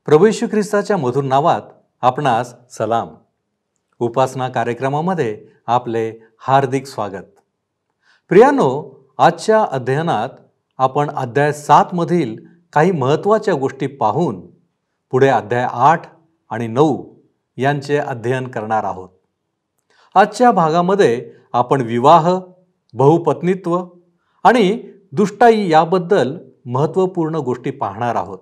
प्रभू येशू ख्रिस्ताच्या मधुर नावात आपणास सलाम. उपासना कार्यक्रमामध्ये आपले हार्दिक स्वागत. प्रियानो, आजच्या अध्ययनात आपण अध्याय 7 मधील काही महत्त्वाच्या गोष्टी पाहून पुढे अध्याय 8 आणि 9 यांचे अध्ययन करणार आहोत. आजच्या भागामध्ये आपण विवाह, बहुपत्नीत्व आणि दुष्टाई याबद्दल महत्त्वपूर्ण गोष्टी पाहणार आहोत.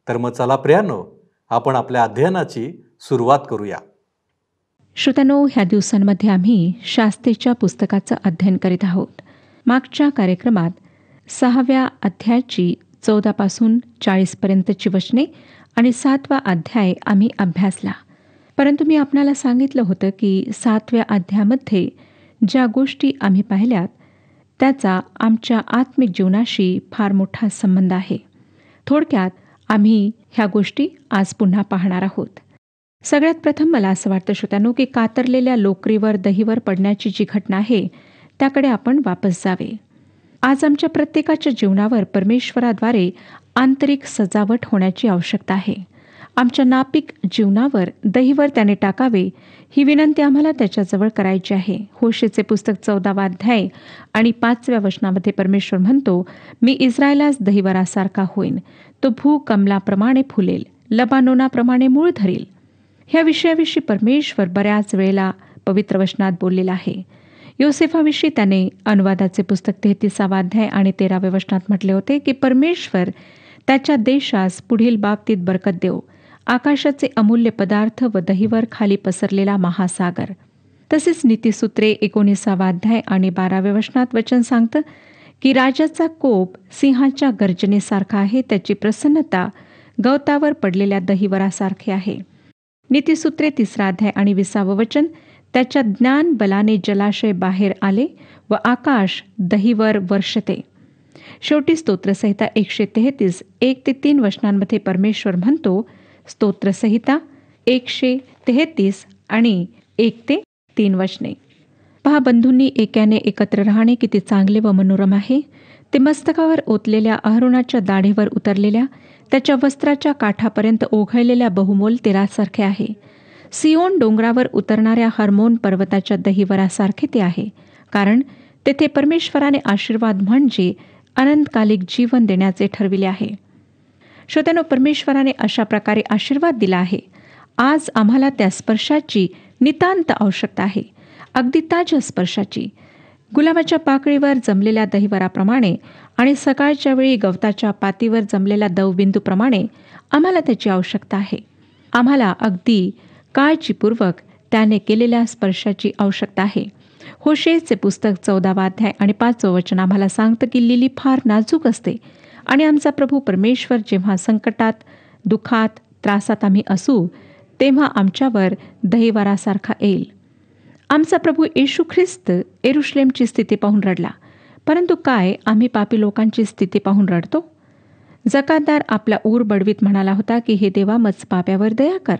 तर मग चला प्रियानो, आपण आपल्या अध्ययनाची सुरुवात करूया. श्रोत्यांनो, ह्या दिवसांमध्ये आम्ही शास्त्रीच्या पुस्तकाचं अध्ययन करीत आहोत. मागच्या कार्यक्रमात 6व्या अध्यायाची 14 पासून 40 पर्यंतची वचने आणि 7वा अध्याय आम्ही अभ्यासला. परंतु मी आपणाला सांगितलं होतं की 7व्या अध्यायामध्ये ज्या गोष्टी आम्ही पाहिल्यात त्याचा आमच्या आत्मिक जीवनाशी फार मोठा संबंध आहे. थोडक्यात आम्ही ह्या गोष्टी आज पुन्हा पाहणार आहोत. सगळ्यात प्रथम मला असं वाटतं श्रोत्यांनो की कातरलेल्या लोकरीवर दहीवर पडण्याची जी घटना आहे त्याकडे आपण वापस जावे. आज आमच्या प्रत्येकाच्या जीवनावर परमेश्वराद्वारे आंतरिक सजावट होण्याची आवश्यकता आहे. आमच्या नापिक जीवनावर दहीवर त्याने टाकावे ही विनंती आम्हाला त्याच्याजवळ करायची आहे. होशेचे पुस्तक 14वा अध्याय आणि 5व्या वचनामध्ये परमेश्वर म्हणतो, मी इस्रायलास दहीवरासारखा होईन, तो भूकमलाप्रमाणे फुलेल, लबानोनाप्रमाणे मूळ धरेल. ह्या विषयाविषयी परमेश्वर बऱ्याच वेळेला पवित्र वचनात बोललेला आहे. योसेफाविषयी त्याने अनुवादाचे पुस्तक 33वा अध्याय आणि 13व्या वचनात म्हटले होते की परमेश्वर त्याच्या देशास पुढील बाबतीत बरकत देव, आकाशाचे अमूल्य पदार्थ व दहीवर खाली पसरलेला महासागर. तसेच नीतिसूत्रे 19वा अध्याय आणि 12व्या वचनात वचन सांगतं की राजाचा कोप सिंहाच्या गर्जनेसारखा आहे, त्याची प्रसन्नता गवतावर पडलेल्या दहीवरासारखे आहे. नीतिसूत्रे 3रा अध्याय आणि 20वं वचन, त्याच्या ज्ञान बलाने जलाशय बाहेर आले व आकाश दहीवर वर्षते. शेवटी स्तोत्रसंहिता 133 1-3 वचनांमध्ये परमेश्वर म्हणतो, स्तोत्रसंहिता 133 आणि 1-3 वचने. पहा बंधूंनी, एकाने एकत्र राहणे किती चांगले व मनोरम आहे. ते मस्तकावर ओतलेल्या अहरोनाच्या दाढेवर उतरलेल्या त्याच्या वस्त्राच्या काठापर्यंत ओघळलेल्या बहुमोल तेलासारखे आहे. सियोन डोंगरावर उतरणाऱ्या हर्मोन पर्वताच्या दहीवरासारखे ते आहे, कारण तेथे परमेश्वराने आशीर्वाद म्हणजे अनंतकालिक जीवन देण्याचे ठरविले आहे. श्रोत्यांनो, परमेश्वराने अशा प्रकारे आशीर्वाद दिला आहे. आज आम्हाला त्या स्पर्शाची नितांत आवश्यकता आहे, अगदी ताज्या स्पर्शाची. गुलाबाच्या पाकळीवर जमलेल्या दहीवराप्रमाणे आणि सकाळच्या वेळी गवताच्या पातीवर जमलेल्या दवबिंदूप्रमाणे आम्हाला त्याची आवश्यकता आहे. आम्हाला अगदी काळजीपूर्वक त्याने केलेल्या स्पर्शाची आवश्यकता आहे. होशेचे पुस्तक 14वा अध्याय आणि 5वं वचन आम्हाला सांगतं की लिली फार नाजूक असते आणि आमचा प्रभू परमेश्वर जेव्हा संकटात, दुःखात, त्रासात आम्ही असू तेव्हा आमच्यावर दहीवरासारखा येईल. आमचा प्रभू येशू ख्रिस्त येरुशलेमची स्थिती पाहून रडला, परंतु काय आम्ही पापी लोकांची स्थिती पाहून रडतो? जकातदार आपला ऊर बडवीत म्हणाला होता की हे देवा, मज पाप्यावर दया कर.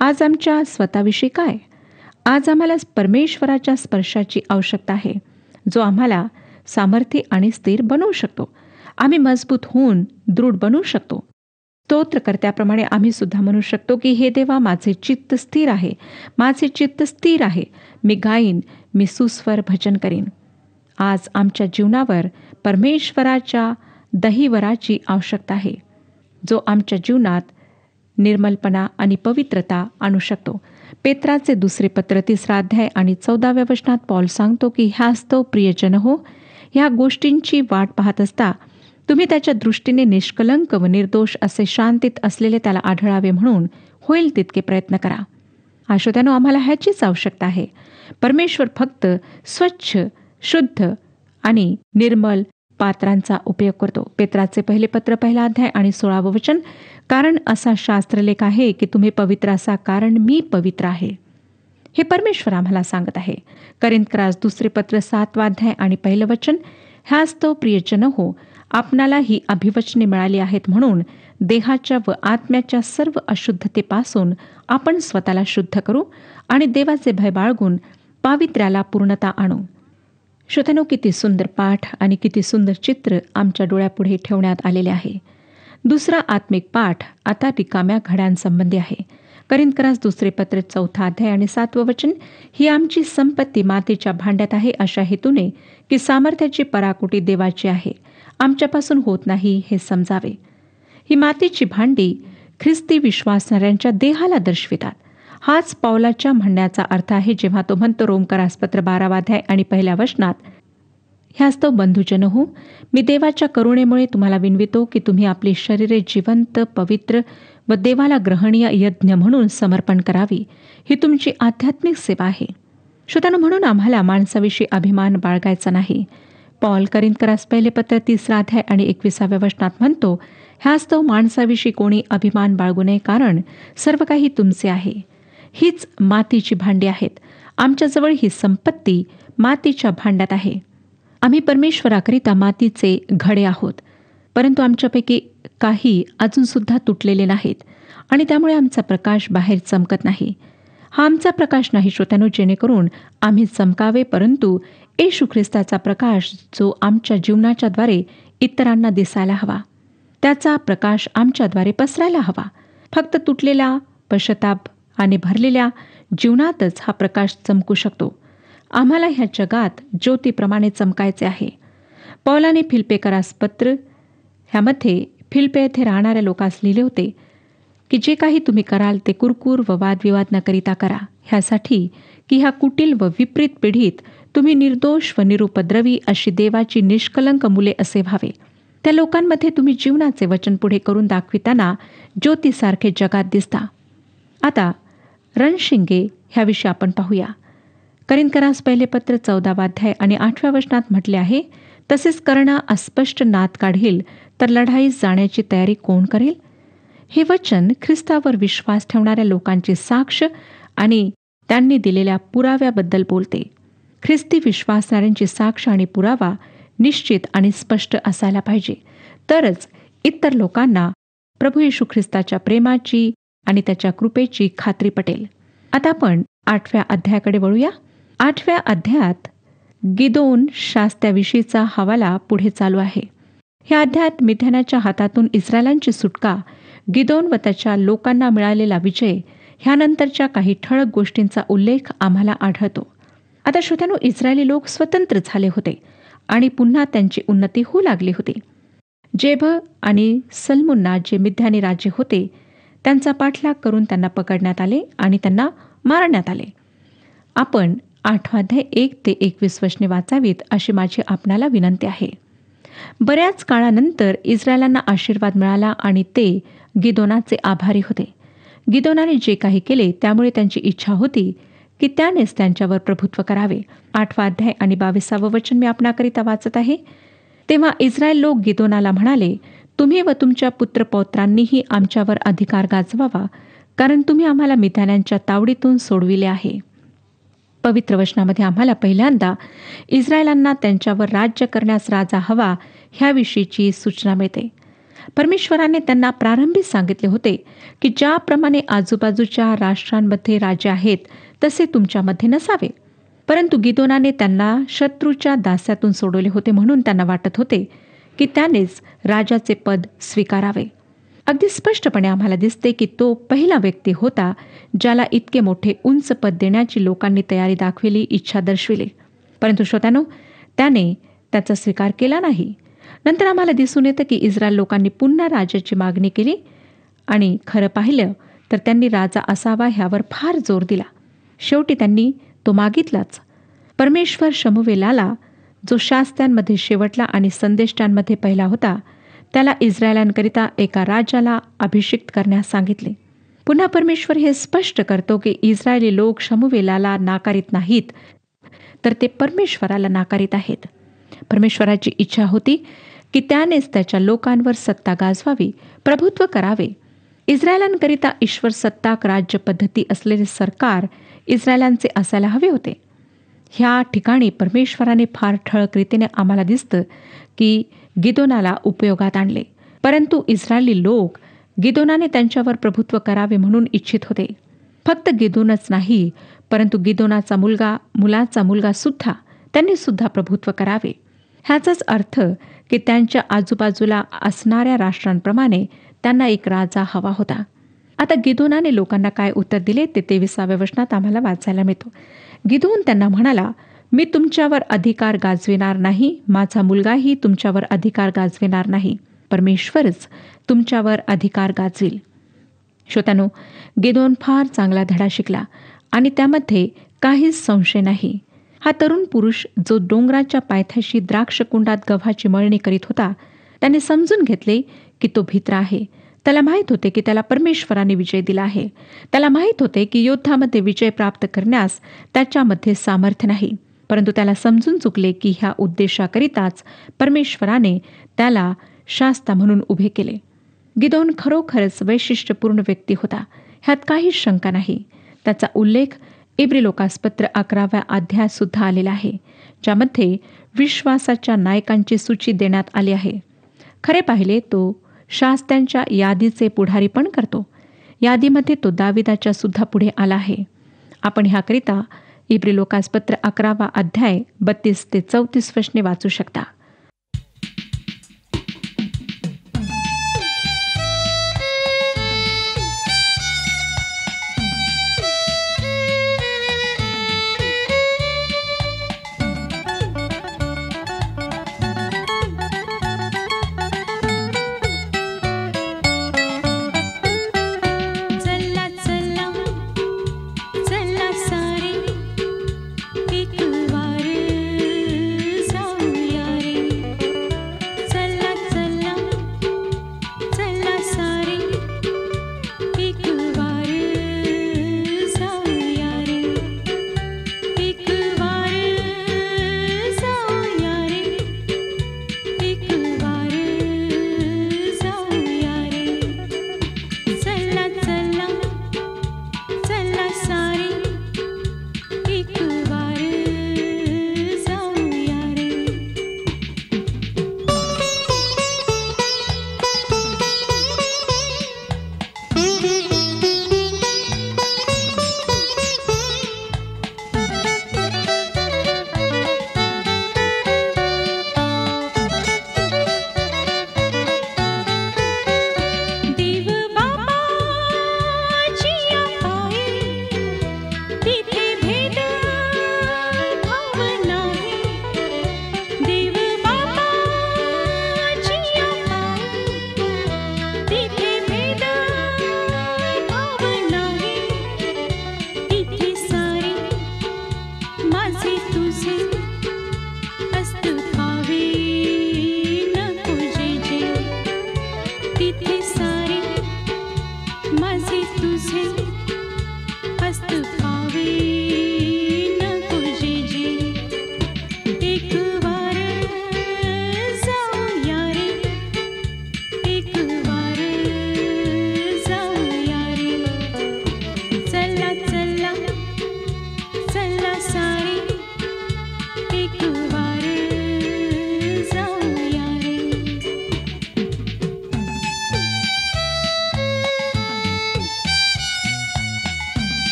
आज आमच्या स्वतःविषयी काय? आज आम्हाला परमेश्वराच्या स्पर्शाची आवश्यकता आहे, जो आम्हाला सामर्थ्य आणि स्थिर बनवू शकतो. आम्ही मजबूत होऊन दृढ बनवू शकतो. स्तोत्रकर्त्याप्रमाणे आम्ही सुद्धा म्हणू शकतो की हे देवा, माझे चित्त स्थिर आहे, माझे चित्त स्थिर आहे. मी गाईन, मी सुस्वर भजन करीन. आज आमच्या जीवनावर परमेश्वराच्या दहीवराची आवश्यकता आहे, जो आमच्या जीवनात निर्मलपणा आणि पवित्रता आणू शकतो. पेत्राचे दुसरे पत्र 3रा अध्याय आणि 14व्या वचनात पॉल सांगतो की ह्यास्तव प्रियजन हो, ह्या गोष्टींची वाट पाहत असता तुम्ही त्याच्या दृष्टीने निष्कलंक व निर्दोष असे शांतीत असलेले त्याला आढळावे म्हणून होईल तितके प्रयत्न करा. श्रोत्यांनो, आम्हाला ह्याचीच आवश्यकता आहे. परमेश्वर फक्त स्वच्छ, शुद्ध आणि निर्मल पात्रांचा उपयोग करतो. पेत्राचे पहिले पत्र 1ला अध्याय आणि 16वं वचन, कारण असा शास्त्रलेख आहे की तुम्ही पवित्र असा, कारण मी पवित्र आहे. हे परमेश्वर आम्हाला सांगत आहे. करिंथकरास दुसरे पत्र 7वा अध्याय आणि 1 वचन, ह्यास्तव प्रियजन हो, आपणाला ही अभिवचने मिळाली आहेत म्हणून देहाच्या व आत्म्याच्या सर्व अशुद्धतेपासून आपण स्वतःला शुद्ध करू आणि देवाचे भय बाळगून पावित्र्याला पूर्णता आणू. श्रोत्यांनो, किती सुंदर पाठ आणि किती सुंदर चित्र आमच्या डोळ्यापुढे ठेवण्यात आलेले आहे. दुसरा आत्मिक पाठ आता रिकाम्या घड्यांसंबंधी आहे. करिंथकरास दुसरे पत्र 4 अध्याय आणि 7 वचन, ही आमची संपत्ती मातीच्या भांड्यात आहे अशा हेतूने की सामर्थ्याची पराकोटी देवाची आहे, आमच्यापासून होत नाही हे समजावे. ही मातीची भांडी ख्रिस्ती विश्वासणाऱ्यांच्या देहाला दर्शवितात. हाच पौलाच्या म्हणण्याचा अर्थ आहे जेव्हा तो म्हणतो रोमकरास पत्र 12 अध्याय आणि 1 वचनात, ह्यास्तव बंधुजन हो, मी देवाच्या करुणेमुळे तुम्हाला विनवितो की तुम्ही आपली शरीरे जिवंत, पवित्र व देवाला ग्रहणीय यज्ञ म्हणून समर्पण करावी. ही तुमची आध्यात्मिक सेवा आहे. श्रोत्यांनो, म्हणून आम्हाला माणसाविषयी अभिमान बाळगायचा नाही. पौल करिंथकरास पहिले पत्र 3 अध्याय आणि 21 वचनात म्हणतो, ह्यास्तव माणसाविषयी कोणी अभिमान बाळगू नये, कारण सर्व काही तुमचे आहे. हीच मातीची भांडी आहेत. आमच्याजवळ ही संपत्ती मातीच्या भांड्यात आहे. आम्ही परमेश्वराकरिता मातीचे घडे आहोत, परंतु आमच्यापैकी काही अजूनसुद्धा तुटलेले नाहीत आणि त्यामुळे आमचा प्रकाश बाहेर चमकत नाही. हा आमचा प्रकाश नाही श्रोत्यांनो, जेणेकरून आम्ही चमकावे, परंतु येशू ख्रिस्ताचा प्रकाश जो आमच्या जीवनाच्याद्वारे इतरांना दिसायला हवा, त्याचा प्रकाश आमच्याद्वारे पसरायला हवा. फक्त तुटलेल्या पश्चाताप आणि भरलेल्या जीवनातच हा प्रकाश चमकू शकतो. आम्हाला ह्या जगात ज्योतीप्रमाणे चमकायचे आहे. पौलाने फिलिप्पेकरास पत्र ह्यामध्ये फिलिप्पे येथे राहणाऱ्या लोकांस लिहिले होते की जे काही तुम्ही कराल ते कुरकुर व वादविवाद न करिता करा, ह्यासाठी की ह्या कुटील व विपरीत पिढीत तुम्ही निर्दोष व निरुपद्रवी अशी देवाची निष्कलंक मुले असे व्हावे. त्या लोकांमध्ये तुम्ही जीवनाचे वचन पुढे करून दाखविताना ज्योतीसारखे जगात दिसता. आता रणशिंगे ह्याविषयी आपण पाहूया. करिंथकरास पहिले पत्र 14 अध्याय आणि 8 वचनात म्हटले आहे, तसेच कर्ण अस्पष्ट नाद काढील तर लढाईस जाण्याची तयारी कोण करेल? हे वचन ख्रिस्तावर विश्वास ठेवणाऱ्या लोकांची साक्ष आणि त्यांनी दिलेल्या पुराव्याबद्दल बोलते. ख्रिस्ती विश्वासणाऱ्यांची साक्ष आणि पुरावा निश्चित आणि स्पष्ट असायला पाहिजे, तरच इतर लोकांना प्रभू येशू ख्रिस्ताच्या प्रेमाची आणि त्याच्या कृपेची खात्री पटेल. आता आपण 8व्या अध्यायाकडे वळूया. 8व्या अध्यायात गिदोन शास्त्याविषयीचा हवाला पुढे चालू आहे. ह्या अध्यायात मिद्यानाच्या हातातून इस्रायलांची सुटका, गिदोन व त्याच्या लोकांना मिळालेला विजय ह्यानंतरच्या काही ठळक गोष्टींचा उल्लेख आम्हाला आढळतो. आता श्रोत्यांनो, इस्रायली लोक स्वतंत्र झाले होते आणि पुन्हा त्यांची उन्नती होऊ लागली होती. जेब आणि सल्मुन्ना जे मिद्यानी राजे होते त्यांचा पाठलाग करून त्यांना पकडण्यात आले आणि त्यांना मारण्यात आले. आपण 8 अध्याय 1 ते 21 वचने वाचावीत अशी माझी आपणाला विनंती आहे. बऱ्याच काळानंतर इस्रायलांना आशीर्वाद मिळाला आणि ते गिदोनाचे आभारी होते. गिदोनाने जे काही केले त्यामुळे त्यांची इच्छा होती की त्यानेच त्यांच्यावर प्रभुत्व करावे. 8 अध्याय आणि 22 वचन मी आपणाकरिता वाचत आहे. तेव्हा इस्रायल लोक गिदोनाला म्हणाले, तुम्ही व तुमच्या पुत्रपौत्रांनीही आमच्यावर अधिकार गाजवावा, कारण तुम्ही आम्हाला मिद्यानांच्या तावडीतून सोडविले आहे. पवित्र वचनामध्ये आम्हाला पहिल्यांदा इस्रायलांना त्यांच्यावर राज्य करण्यास राजा हवा ह्याविषयीची सूचना मिळते. परमेश्वराने त्यांना प्रारंभी सांगितले होते की ज्याप्रमाणे आजूबाजूच्या राष्ट्रांमध्ये राजे आहेत तसे तुमच्यामध्ये नसावे. परंतु गिदोनाने त्यांना शत्रूच्या दास्यातून सोडवले होते, म्हणून त्यांना वाटत होते की त्यानेच राजाचे पद स्वीकारावे. अगदी स्पष्टपणे आम्हाला दिसते की तो पहिला व्यक्ती होता ज्याला इतके मोठे उंच पद देण्याची लोकांनी तयारी दाखविली, इच्छा दर्शविली. परंतु श्रोत्यांनो, त्याने त्याचा स्वीकार केला नाही. नंतर आम्हाला दिसून येतं की इस्रायल लोकांनी पुन्हा राजाची मागणी केली आणि खरं पाहिलं तर त्यांनी राजा असावा ह्यावर फार जोर दिला. शेवटी त्यांनी तो मागितलाच. परमेश्वर शमूवेलाला, जो शास्त्यांमध्ये शेवटला आणि संदेष्टांमध्ये पहिला होता, त्याला इस्रायलांकरिता एका राजाला अभिषिक्त करण्यास सांगितले. पुन्हा परमेश्वर हे स्पष्ट करतो की इस्रायली लोक शमूवेलाला नाकारित नाहीत, तर ते परमेश्वराला नाकारित आहेत. परमेश्वराची इच्छा होती की त्यानेच त्याच्या लोकांवर सत्ता गाजवावी, प्रभुत्व करावे. इस्रायलांकरिता ईश्वर सत्ताक राज्य पद्धती असलेले सरकार इस्रायलांचे असायला हवे होते. ह्या ठिकाणी परमेश्वराने फार ठळक रीतीने आम्हाला दिसतं की गिदोनाला उपयोगात आणले. परंतु इस्रायली लोक गिदोनाने त्यांच्यावर प्रभुत्व करावे म्हणून इच्छित होते. फक्त गिदोनच नाही, परंतु गिदोनाचा मुलाचा मुलगा सुद्धा, त्यांनी सुद्धा प्रभुत्व करावे. ह्याचाच अर्थ की त्यांच्या आजूबाजूला असणाऱ्या राष्ट्रांप्रमाणे त्यांना एक राजा हवा होता. आता गिदोनाने लोकांना काय उत्तर दिले ते 23व्या वचनात आम्हाला वाचायला मिळतो. गिदोन त्यांना म्हणाला, मी तुमच्यावर अधिकार गाजविणार नाही, माझा मुलगाही तुमच्यावर अधिकार गाजविणार नाही, परमेश्वरच तुमच्यावर अधिकार गाजविल. श्रोत्यानो, गिदोन फार चांगला धडा शिकला आणि त्यामध्ये काहीच संशय नाही. हा तरुण पुरुष जो डोंगराच्या पायथ्याशी द्राक्षकुंडात गव्हाची मळणी करीत होता, त्याने समजून घेतले की तो भित्र आहे. त्याला माहीत होते की त्याला परमेश्वराने विजय दिला आहे. त्याला माहीत होते की युद्धामध्ये विजय प्राप्त करण्यास त्याच्यामध्ये सामर्थ्य नाही, परंतु त्याला समजून चुकले की ह्या उद्देशाकरिताच परमेश्वराने त्याला शास्ता म्हणून उभे केले. गिदोन खरोखरच वैशिष्ट्यपूर्ण व्यक्ती होता, ह्यात काहीच शंका नाही. त्याचा उल्लेख इब्री लोकासपत्र 11व्या अध्यायात सुद्धा आलेला आहे, ज्यामध्ये विश्वासाच्या नायकांची सूची देण्यात आली आहे. खरे पाहिले तो शास्त्यांच्या यादीचे पुढारी पण करतो. यादीमध्ये तो दाविदाच्या सुद्धा पुढे आला आहे. आपण ह्याकरिता इब्री लोकासपत्र 11वा अध्याय 32 ते 34 वचने वाचू शकता.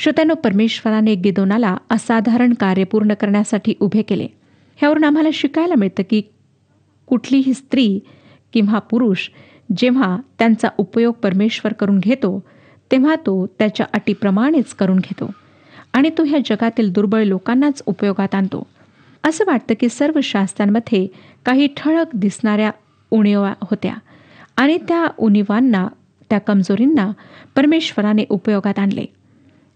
श्रोत्यांनो, परमेश्वराने गिदोनाला असाधारण कार्य पूर्ण करण्यासाठी उभे केले. ह्यावरून आम्हाला शिकायला मिळतं की कुठलीही स्त्री किंवा पुरुष जेव्हा त्यांचा उपयोग परमेश्वर करून घेतो तेव्हा तो त्याच्या अटीप्रमाणेच करून घेतो आणि तो ह्या जगातील दुर्बळ लोकांनाच उपयोगात आणतो. असं वाटतं की सर्व शास्त्रांमध्ये काही ठळक दिसणाऱ्या उणिवा होत्या आणि त्या उणिवांना, त्या कमजोरींना परमेश्वराने उपयोगात आणले.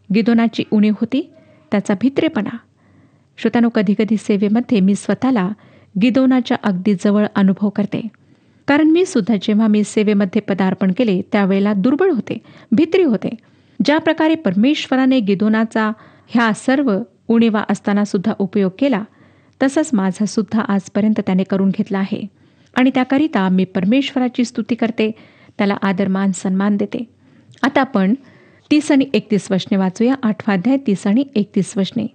गिदोनाची उणीव होती त्याचा भित्रेपणा. श्रोत्यांनो, कधीकधी सेवेमध्ये मी स्वतःला गिदोनाच्या अगदी जवळ अनुभव करते. कारण मी सुद्धा जेव्हा मी सेवेमध्ये पदार्पण केले त्यावेळेला दुर्बळ होते, भित्री होते. ज्या प्रकारे परमेश्वराने गिदोनाचा ह्या सर्व उणीवा असताना सुद्धा उपयोग केला तसंच माझा सुद्धा आजपर्यंत त्याने करून घेतला आहे आणि त्याकरिता मी परमेश्वराची स्तुती करते, त्याला आदर मान सन्मान देते. आता आपण 30 आणि 31 वचने वाचूया. 8 अध्याय 30 आणि 31 वचने.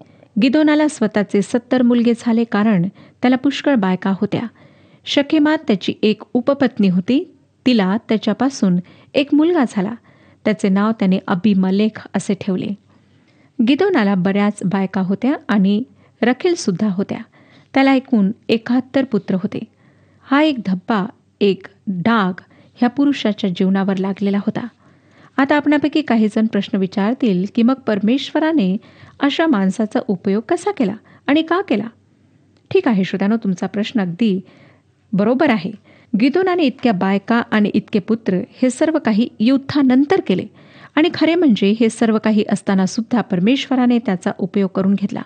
गिदोनाला स्वतःचे 70 मुलगे झाले कारण त्याला पुष्कळ बायका होत्या. शकेमात त्याची एक उपपत्नी होती, तिला त्याच्यापासून एक मुलगा झाला. त्याचे नाव त्याने अबीमलेख असे ठेवले. गिदोनाला बऱ्याच बायका होत्या आणि रखेलसुद्धा होत्या. त्याला एकूण 71 पुत्र होते. हा एक धब्बा, एक डाग ह्या पुरुषाच्या जीवनावर लागलेला होता. आता आपणापैकी काही जण प्रश्न विचारतील की मग परमेश्वराने अशा माणसाचा उपयोग कसा केला आणि का केला? ठीक आहे श्रोत्यांनो, तुमचा प्रश्न अगदी बरोबर आहे. गिदोनाने इतक्या बायका आणि इतके पुत्र हे सर्व काही युद्धानंतर केले आणि खरे म्हणजे हे सर्व काही असताना सुद्धा परमेश्वराने त्याचा उपयोग करून घेतला.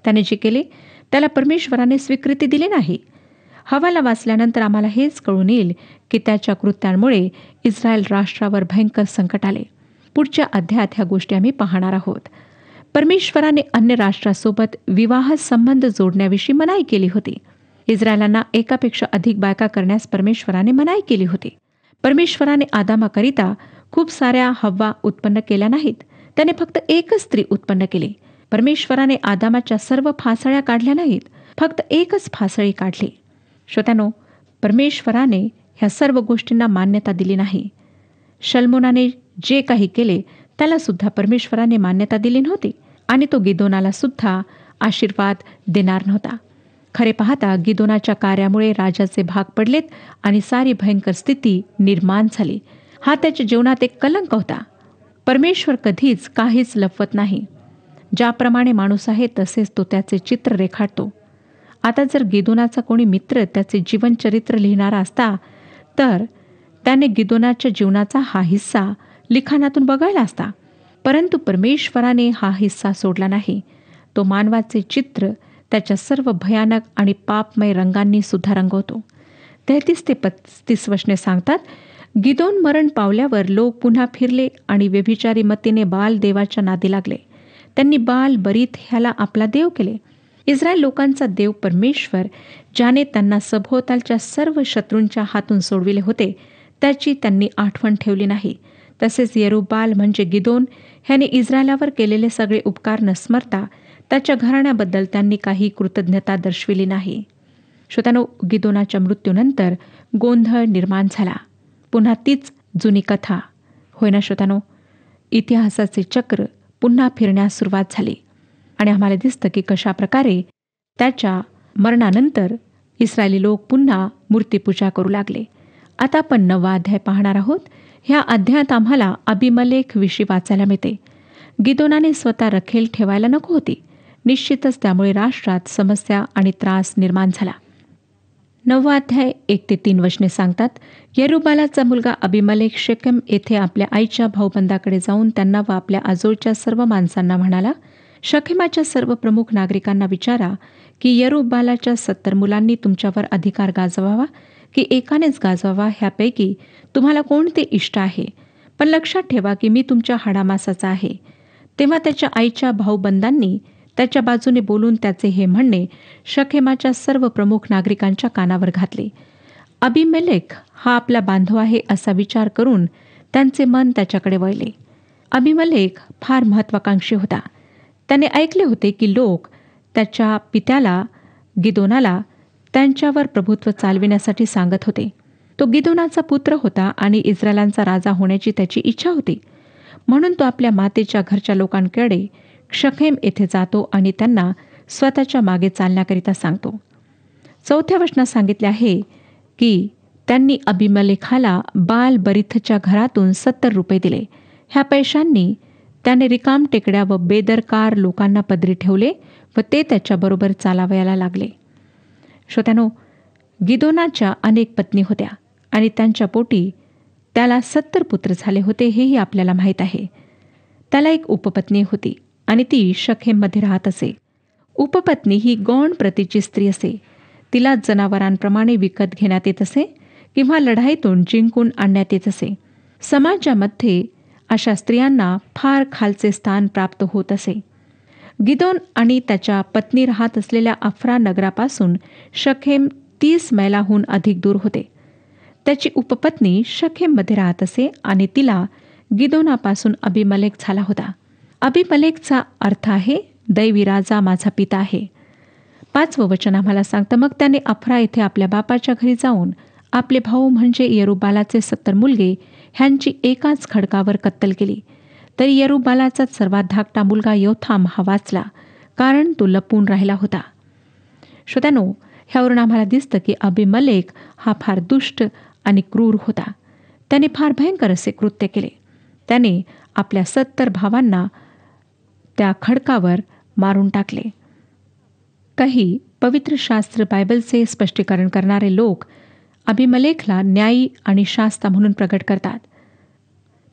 त्याने जे केले त्याला परमेश्वराने स्वीकृती दिली नाही. हवाला वाचल्यानंतर आम्हाला हेच कळून येईल की त्याच्या कृत्यांमुळे इस्रायल राष्ट्रावर भयंकर संकट आले. पुढच्या अध्यायात ह्या गोष्टी आम्ही पाहणार आहोत. परमेश्वराने अन्य राष्ट्रासोबत विवाह संबंध जोडण्याविषयी मनाई केली होती. इस्रायलांना एकापेक्षा अधिक बायका करण्यास परमेश्वराने मनाई केली होती. परमेश्वराने आदामाकरिता खूप साऱ्या हव्वा उत्पन्न केल्या नाहीत, त्याने फक्त एकच स्त्री उत्पन्न केली. परमेश्वराने आदामाच्या सर्व फासळ्या काढल्या नाहीत, फक्त एकच फासळी काढली. श्रोत्यांनो, परमेश्वराने ह्या सर्व गोष्टींना मान्यता दिली नाही. शल्मोनाने जे काही केले त्याला सुद्धा परमेश्वराने मान्यता दिली नव्हती आणि तो गिदोनाला सुद्धा आशीर्वाद देणार नव्हता. खरे पाहता गिदोनाच्या कार्यामुळे राजाचे भाग पडलेत आणि सारी भयंकर स्थिती निर्माण झाली. हा त्याच्या जीवनात एक कलंक होता. परमेश्वर कधीच काहीच लपवत नाही. ज्याप्रमाणे माणूस आहे तसेच तो त्याचे चित्र रेखाटतो. आता जर गिदोनाचा कोणी मित्र त्याचे जीवनचरित्र लिहिणारा असता तर त्याने गिदोनाच्या जीवनाचा हा हिस्सा लिखाणातून बघायला असता. परंतु परमेश्वराने हा हिस्सा सोडला नाही. तो मानवाचे चित्र त्याच्या सर्व भयानक आणि पापमय रंगांनी सुद्धा रंगवतो. 33 ते 35 वचने सांगतात, गिदोन मरण पावल्यावर लोक पुन्हा फिरले आणि व्यभिचारी मतीने बाल देवाच्या नादी लागले. त्यांनी बाल बरीत ह्याला आपला देव केले. इस्रायल लोकांचा देव परमेश्वर, ज्याने त्यांना सभोवतालच्या सर्व शत्रूंच्या हातून सोडविले होते, त्याची त्यांनी आठवण ठेवली नाही. तसेच यरुबाल म्हणजे गिदोन ह्याने इस्रायलावर केलेले सगळे उपकार न स्मरता त्याच्या घराण्याबद्दल त्यांनी काही कृतज्ञता दर्शविली नाही. श्रोत्यांनो, गिदोनाच्या मृत्यूनंतर गोंधळ निर्माण झाला. पुन्हा तीच जुनी कथा होय ना श्रोत्यांनो? इतिहासाचे चक्र पुन्हा फिरण्यास सुरुवात झाली आणि आम्हाला दिसतं की कशा प्रकारे त्याच्या मरणानंतर इस्रायली लोक पुन्हा मूर्तीपूजा करू लागले. आता आपण 9वा अध्याय पाहणार आहोत. ह्या अध्यायात आम्हाला अबीमलेख विषयी वाचायला मिळते. गिदोनाने स्वतः रखेल ठेवायला नको होती. निश्चितच त्यामुळे राष्ट्रात समस्या आणि त्रास निर्माण झाला. 9वा अध्याय 1 ते 3 वचने सांगतात, यरुबालाचा मुलगा अबीमलेख शेकेम येथे आपल्या आईच्या भाऊबंदाकडे जाऊन त्यांना व आपल्या आजोळच्या सर्व माणसांना म्हणाला, शकेमाच्या सर्व प्रमुख नागरिकांना विचारा की यरुबालाच्या 70 मुलांनी तुमच्यावर अधिकार गाजवावा की एकानेच गाजवावा, ह्यापैकी तुम्हाला कोणते इष्ट आहे? पण लक्षात ठेवा की मी तुमच्या हाडामासाचा आहे. तेव्हा त्याच्या आईच्या भाऊबंदांनी त्याच्या बाजूने बोलून त्याचे हे म्हणणे शकेमाच्या सर्व प्रमुख नागरिकांच्या कानावर घातले. अबीमेलेक हा आपला बांधव आहे असा विचार करून त्यांचे मन त्याच्याकडे वळले. अबीमेलेक फार महत्वाकांक्षी होता. त्याने ऐकले होते की लोक त्याच्या पित्याला गिदोनाला त्यांच्यावर प्रभुत्व चालविण्यासाठी सांगत होते. तो गिदोनाचा पुत्र होता आणि इस्रायलांचा राजा होण्याची त्याची इच्छा होती. म्हणून तो आपल्या मातेच्या घरच्या लोकांकडे शखेम येथे जातो आणि त्यांना स्वतःच्या मागे चालण्याकरिता सांगतो. 4थ्या वचनात सांगितले आहे की त्यांनी अबिमेलेखाला बाल बरीथच्या घरातून 70 रुपये दिले. ह्या पैशांनी त्याने रिकाम टेकड्या व बेदरकार लोकांना पदरी ठेवले व ते त्याच्याबरोबर चालावयाला लागले. श्रोत्यानो, गिदोनाच्या अनेक पत्नी होत्या आणि त्यांच्या पोटी त्याला 70 पुत्र झाले होते, हेही आपल्याला माहीत आहे. त्याला एक उपपत्नी होती आणि ती शखेममध्ये राहत असे. उपपत्नी ही गौण प्रतीची स्त्री असे. तिला जनावरांप्रमाणे विकत घेण्यात येत असे किंवा लढाईतून जिंकून आणण्यात येत असे. समाजामध्ये अशा स्त्रियांना फार खालचे स्थान प्राप्त होत असे. गिदोन आणि त्याच्या पत्नी राहत असलेल्या अफ्रा नगरापासून शखेम 30 मैलाहून अधिक दूर होते. त्याची उपपत्नी शखेममध्ये राहत असे आणि तिला गिदोनापासून अबिमेलेक झाला होता. अबिमेलेकचा अर्थ आहे दैवी राजा माझा पिता आहे. 5वं वचन आम्हाला सांगतं, मग त्याने अफ्रा येथे आपल्या बापाच्या घरी जाऊन आपले भाऊ म्हणजे यरुबालाचे 70 मुलगे ह्यांची एकाच खडकावर कत्तल केली. तरी यरुबालाचा सर्वात धाकटा मुलगा योथाम हा वाचला, कारण तो लपून राहिला होता. श्रोत्यानो, ह्यावरून आम्हाला दिसतं की अबिमेलेक हा फार दुष्ट आणि क्रूर होता. त्याने फार भयंकर असे कृत्य केले. त्याने आपल्या 70 भावांना त्या खडकावर मारून टाकले. काही पवित्र शास्त्र बायबलचे स्पष्टीकरण करणारे लोक अबिमेलेकला न्यायी आणि शास्ता म्हणून प्रगट करतात.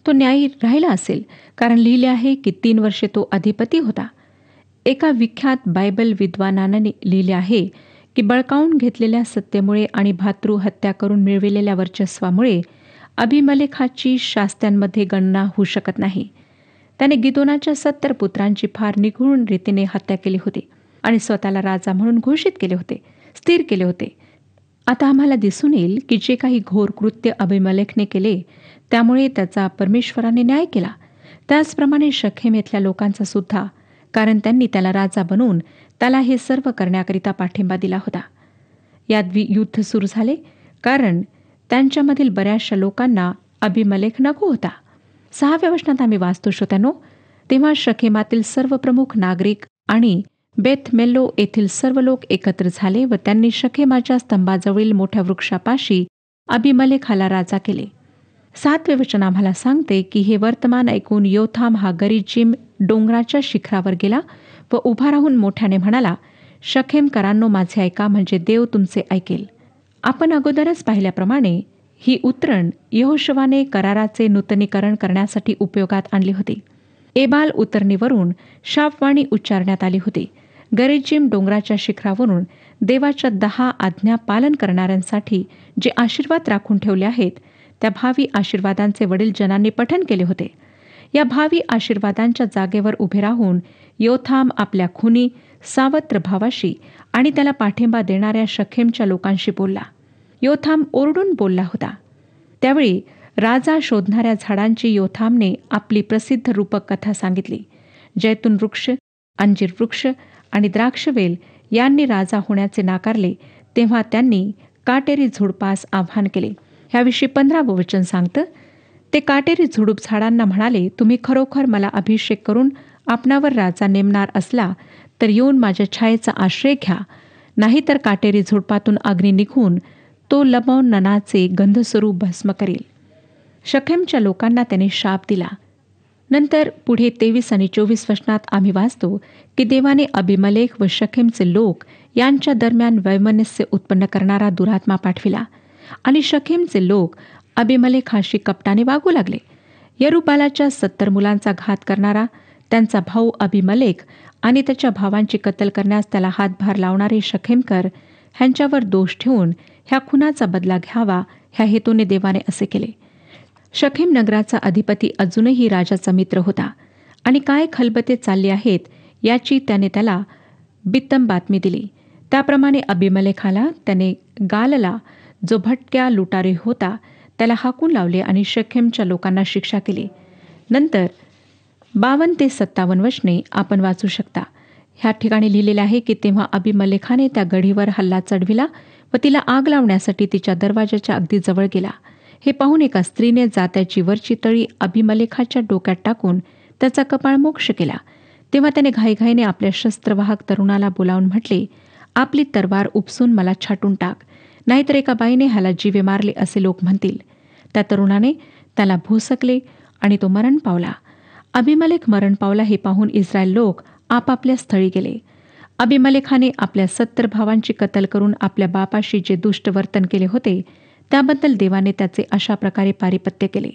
तो न्यायी राहिला असेल कारण लिहिले आहे की 3 वर्षे तो अधिपती होता. एका विख्यात बायबल विद्वानाने लिहिले आहे की बळकावून घेतलेल्या सत्तेमुळे आणि भातृ हत्या करून मिळविलेल्या वर्चस्वामुळे अबिमेलेकाची शास्त्यांमध्ये गणना होऊ शकत नाही. त्याने गिदोनाच्या 70 पुत्रांची फार निगूढ रीतीने हत्या केली होती आणि स्वतःला राजा म्हणून घोषित केले होते, स्थिर केले होते. आता आम्हाला दिसून येईल की जे काही घोर कृत्य अबिमेलेकने केले त्यामुळे त्याचा परमेश्वराने न्याय केला. त्याचप्रमाणे शखेम येथल्या लोकांचा सुद्धा, कारण त्यांनी त्याला राजा बनवून त्याला हे सर्व करण्याकरिता पाठिंबा दिला होता. यात युद्ध सुरू झाले कारण त्यांच्यामधील बऱ्याचशा लोकांना अबिमेलेक नको होता. 6व्या वचनात आम्ही वाचतो, श्रोत्यानो, तेव्हा शखेमातील सर्व प्रमुख नागरिक आणि बेथ मेल्लो येथील सर्व लोक एकत्र झाले व त्यांनी शखेमाच्या स्तंभाजवळील मोठ्या वृक्षापाशी अबिमेलेकाला राजा केले. 7वे वचन आम्हाला सांगते की हे वर्तमान ऐकून योथाम हा गरिजीम डोंगराच्या शिखरावर गेला व उभा राहून मोठ्याने म्हणाला, शखेमकरांनो माझे ऐका, म्हणजे देव तुमचे ऐकेल. आपण अगोदरच पाहिल्याप्रमाणे ही उतरण यहोशवाने कराराचे नूतनीकरण करण्यासाठी उपयोगात आणली होती. एबाल उतरणीवरून शापवाणी उच्चारण्यात आली होती. गरिजीम डोंगराच्या शिखरावरून देवाच्या 10 आज्ञा पालन करणाऱ्यांसाठी जे आशीर्वाद राखून ठेवले आहेत त्या भावी आशीर्वादांचे वडील जनांनी पठण केले होते. या भावी आशीर्वादांच्या जागेवर उभे राहून योथाम आपल्या खुनी सावत्र भावाशी आणि त्याला पाठिंबा देणाऱ्या शखेमच्या लोकांशी बोलला. योथाम ओरडून बोलला होता. त्यावेळी राजा शोधणाऱ्या झाडांची योथामने आपली प्रसिद्ध रूपक कथा सांगितली. जैतून वृक्ष, अंजीर वृक्ष आणि द्राक्षवेल यांनी राजा होण्याचे नाकारले तेव्हा त्यांनी काटेरी झुडपास आव्हान केले. ह्याविषयी 15वं वचन सांगतं, ते काटेरी झुडूप झाडांना म्हणाले, तुम्ही खरोखर मला अभिषेक करून आपणावर राजा नेमणार असला तर येऊन माझ्या छायेचा आश्रय घ्या, नाहीतर काटेरी झुडपातून अग्नी निघून तो लबनोनाचे गंधस्वरूप भस्म करेल. शखेमच्या लोकांना त्याने शाप दिला. नंतर पुढे 23 आणि 24 वचनात आम्ही वाचतो की देवाने अबिमेलेक व शखेमचे लोक यांच्या दरम्यान वैमनस्य उत्पन्न करणारा दुरात्मा पाठविला आणि शखेमचे लोक अबिमेलेकाशी कपटाने वागू लागले. यरुबालाच्या 70 मुलांचा घात करणारा त्यांचा भाऊ अबिमेलेक आणि त्याच्या भावांची कत्तल करण्यास त्याला हातभार लावणारे शखेमकर ह्यांच्यावर दोष ठेवून ह्या खुनाचा बदला घ्यावा ह्या हेतूने देवाने असे केले. शखेम नगराचा अधिपती अजूनही राजाचा मित्र होता आणि काय खलबते चालली आहेत याची त्याने त्याला बित्तम बातमी दिली. त्याप्रमाणे अबिमेलेकाला त्याने गालला, जो भटक्या लुटारी होता, त्याला हाकून लावले आणि शखेमच्या लोकांना शिक्षा केली. नंतर 52 ते 57 वचने आपण वाचू शकता. ह्या ठिकाणी लिहिलेले आहे की तेव्हा अबिमेलेकाने त्या गढीवर हल्ला चढविला व तिला आग लावण्यासाठी तिच्या दरवाजाच्या अगदी जवळ गेला. हे पाहून एका स्त्रीने जात्याची वरची तळी अभिमलेखाच्या डोक्यात टाकून त्याचा कपाळ मोक्ष केला. तेव्हा त्याने घाईघाईने आपल्या शस्त्रवाहक तरुणाला बोलावून म्हटले, आपली तरवार उपसून मला छाटून टाक, नाहीतर एका बाईने ह्याला जीवे मारले असे लोक म्हणतील. त्या तरुणाने त्याला भोसकले आणि तो मरण पावला. अभिमलेख मरण पावला हे पाहून इस्रायल लोक आपापल्या स्थळी गेले. अभिमलेखाने आपल्या 70 भावांची कत्तल करून आपल्या बापाशी जे दुष्ट वर्तन केले होते त्याबद्दल देवाने त्याचे अशा प्रकारे पारिपत्य केले.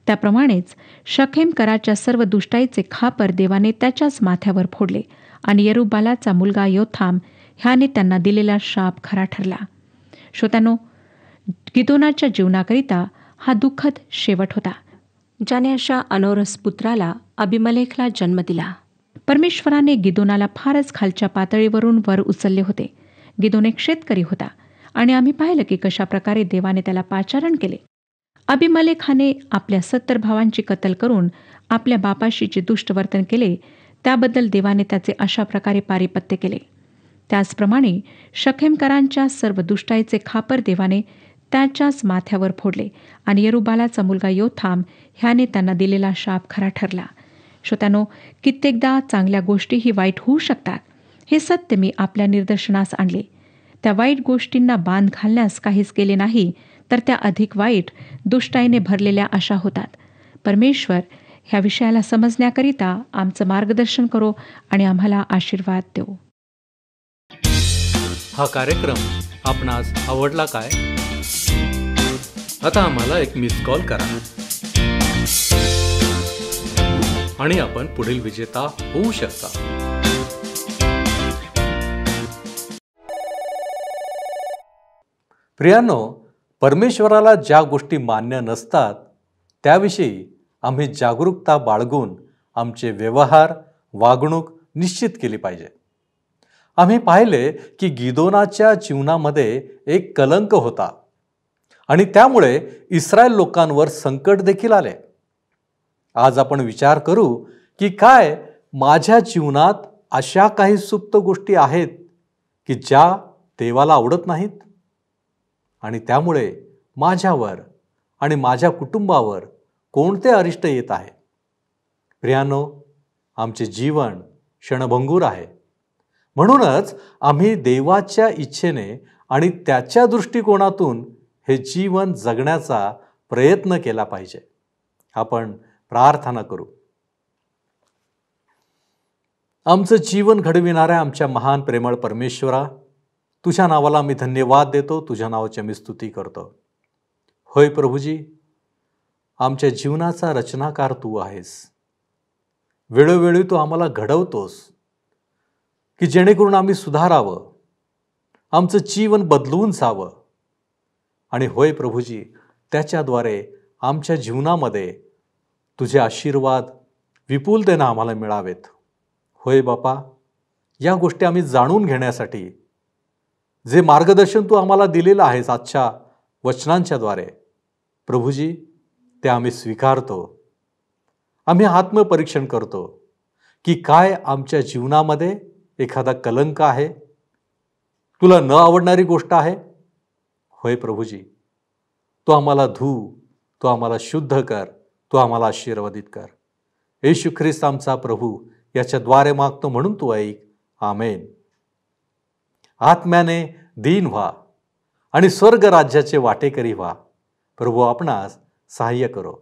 त्याप्रमाणेच शखेमकराच्या सर्व दुष्टाईचे खापर देवाने त्याच्याच माथ्यावर फोडले आणि यरुबालाचा मुलगा योथाम ह्याने त्यांना दिलेला शाप खरा ठरला. श्रोत्यांनो, गिदोनाच्या जीवनाकरिता हा दुःखद शेवट होता, ज्याने अशा अनोरस पुत्राला अभिमलेखला जन्म दिला. परमेश्वराने गिदोनाला फारच खालच्या पातळीवरून वर उचलले होते. गिदोन एक शेतकरी होता आणि आम्ही पाहिलं की कशा प्रकारे देवाने त्याला पाचारण केले. अभिमलेखाने आपल्या 70 भावांची कत्तल करून आपल्या बापाशी जे दुष्ट वर्तन केले त्याबद्दल देवाने त्याचे अशा प्रकारे पारिपत्य केले. त्याचप्रमाणे शखेमकरांच्या सर्व दुष्टाईचे खापर देवाने त्याच्याच माथ्यावर फोडले आणि यरुबालाचा मुलगा योथाम ह्याने त्यांना दिलेला शाप खरा ठरला. श्रोत्यांनो, कित्येकदा चांगल्या गोष्टीही वाईट होऊ शकतात, हे सत्य मी आपल्या निदर्शनास आणले. त्या वाईट गोष्टींना बांध घालण्यास काहीच केले नाही तर त्या अधिक वाईट दुष्टाईने भरलेल्या अशा होतात. परमेश्वर ह्या विषयाला समजण्याकरिता आमचं मार्गदर्शन करो आणि आम्हाला आशीर्वाद देऊ. हा कार्यक्रम आपणास आवडला काय? आता आम्हाला एक मिस कॉल करा आणि आपण पुढील विजेता होऊ शकता. प्रियांनो, परमेश्वराला ज्या गोष्टी मान्य नसतात त्याविषयी आम्ही जागरूकता बाळगून आमचे व्यवहार, वागणूक निश्चित केली पाहिजे. आम्ही पाहिले की गिदोनाच्या जीवनामध्ये एक कलंक होता आणि त्यामुळे इस्रायल लोकांवर संकट देखील आले. आज आपण विचार करू की काय माझ्या जीवनात अशा काही सुप्त गोष्टी आहेत की ज्या देवाला आवडत नाहीत आणि त्यामुळे माझ्यावर आणि माझ्या कुटुंबावर कोणते अरिष्ट येत आहे. प्रियांनो, आमचे जीवन क्षणभंगूर आहे. म्हणूनच आम्ही देवाच्या इच्छेने आणि त्याच्या दृष्टिकोनातून हे जीवन जगण्याचा प्रयत्न केला पाहिजे. आपण प्रार्थना करू. आमचं जीवन घडविणाऱ्या आमच्या महान प्रेमळ परमेश्वरा, तुझ्या नावाला मी धन्यवाद देतो, तुझ्या नावाची मी स्तुती करतो. होय प्रभूजी, आमच्या जीवनाचा रचनाकार तू आहेस. वेळोवेळी तू आम्हाला घडवतोस की जेणेकरून आम्ही सुधारावं, आमचं जीवन बदलून जावं. आणि होय प्रभूजी, त्याच्याद्वारे आमच्या जीवनामध्ये तुझे आशीर्वाद विपुलतेनं आम्हाला मिळावेत. होय बापा, या गोष्टी आम्ही जाणून घेण्यासाठी जे मार्गदर्शन तू आम्हाला दिलेलं आहेस आजच्या वचनांच्याद्वारे, प्रभूजी, ते आम्ही स्वीकारतो. आम्ही आत्मपरीक्षण करतो की काय आमच्या जीवनामध्ये एखादा कलंक आहे, तुला न आवडणारी गोष्ट आहे. होय प्रभूजी, तू आम्हाला तू आम्हाला शुद्ध कर, तू आम्हाला आशीर्वादित कर. येशू ख्रिस्त आमचा प्रभू याच्याद्वारे मागतो म्हणून तू ऐक. आमेन. आत्म्याने दीन व्हा आणि स्वर्ग राज्याचे वाटेकरी व्हा. प्रभू आपणास सहाय्य करो.